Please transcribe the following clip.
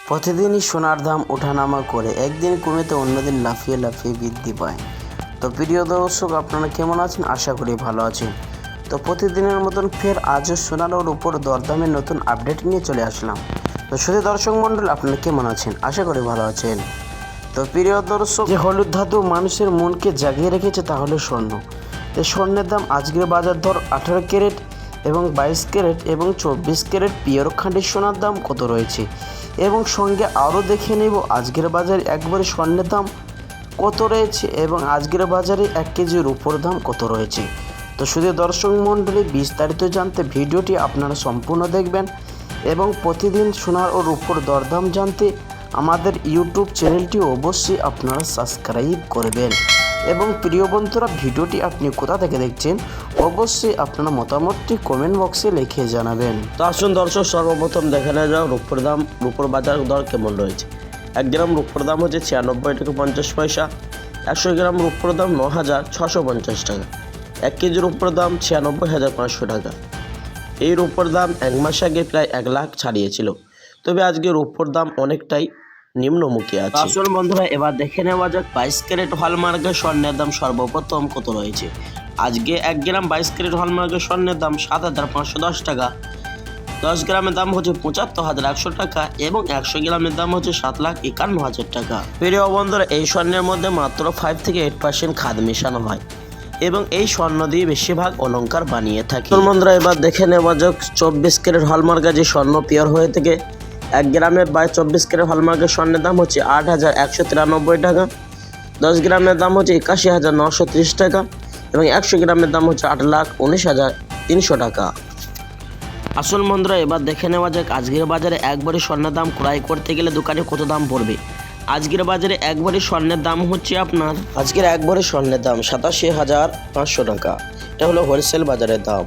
প্রতিদিনই সোনার দাম ওঠানামা করে, একদিন কমে তো অন্যদিন লাফিয়ে লাফিয়ে বৃদ্ধি পায়। তো প্রিয় দর্শক, আপনারা কেমন আছেন? আশা করি ভালো আছেন। তো প্রতিদিনের মতন ফের আজও সোনার ওর উপর দরদামের নতুন আপডেট নিয়ে চলে আসলাম। তো শুধু দর্শক মণ্ডল, আপনারা কেমন আছেন? আশা করি ভালো আছেন। তো প্রিয় দর্শক, যে হলুদ ধাতু মানুষের মনকে জাগিয়ে রেখেছে তা হলো স্বর্ণ। তো স্বর্ণের দাম আজকের বাজার দর 18 ক্যারেট এবং 22 ক্যারেট এবং 24 ক্যারেট পিওর খাঁটি সোনার দাম কত রয়েছে, এবং সঙ্গে আরও দেখে নেব আজকের বাজারে একবারে স্বর্ণের দাম কত রয়েছে এবং আজকের বাজারে 1 কেজি রূপোর দাম কত রয়েছে। তো শুধু দর্শক মণ্ডলী, বিস্তারিত জানতে ভিডিওটি আপনারা সম্পূর্ণ দেখবেন এবং প্রতিদিন সোনার ও রূপোর দরদাম জানতে আমাদের ইউটিউব চ্যানেলটি অবশ্যই আপনারা সাবস্ক্রাইব করবেন। এবং প্রিয় বন্ধুরা, ভিডিওটি আপনি কোথা থেকে দেখছেন অবশ্যই আপনারা মতামতটি কমেন্ট বক্সে লিখে জানাবেন। তো আসুন দর্শক, সর্বপ্রথম দেখে নেওয়া যাক রূপোর দাম, রূপোর বাজার দর কেমন রয়েছে। 1 গ্রাম রূপোর দাম হচ্ছে 96 টাকা 50 পয়সা। 100 গ্রাম রূপোর দাম 9,650 টাকা। 1 কেজি রূপোর দাম 96,500 টাকা। এই রূপোর দাম 1 মাস আগে প্রায় 1 লাখ ছাড়িয়েছিল, তবে আজকে রূপোর দাম অনেকটাই নিম্নমুখী আছে। আসুন বন্ধুরা, এবার দেখে নেওয়া যাক 22 ক্যারেট হলমার্কের স্বর্ণের দাম সর্বপ্রথম কত রয়েছে। আজকে 1 গ্রাম 22 ক্যারেট হলমার্কের স্বর্ণের দাম 7,510 টাকা। 10 গ্রামের দাম হচ্ছে 75,100 টাকা এবং 100 গ্রামের দাম হচ্ছে 7,51,000 টাকা। প্রিয় বন্ধুরা, এই স্বর্ণের মধ্যে মাত্র 5 থেকে 8% খাদ মেশানো হয় এবং এই স্বর্ণ দিয়ে বেশিরভাগ অলংকার বানিয়ে থাকে। বন্ধুরা, এবার দেখে নেওয়া যাক 24 ক্যারেট হলমার্কের যে স্বর্ণ পিওর হয়ে থাকে। 1 গ্রামের 24 ক্যারেট হলমার্কের স্বর্ণের দাম হচ্ছে 8,193 টাকা। 10 গ্রামের দাম হচ্ছে 81,930 টাকা এবং 100 গ্রামের দাম হচ্ছে 8,19,300 টাকা। আসল বন্ধুরা, এবার দেখে নেওয়া যাক আজকের বাজারে একবারে স্বর্ণের দাম ক্রয় করতে গেলে দোকানে কত দাম পড়বে। আজকের বাজারে একবারে স্বর্ণের দাম হচ্ছে আপনার আজকের একবারে স্বর্ণের দাম 87,500 টাকা। এটা হলো হোলসেল বাজারের দাম।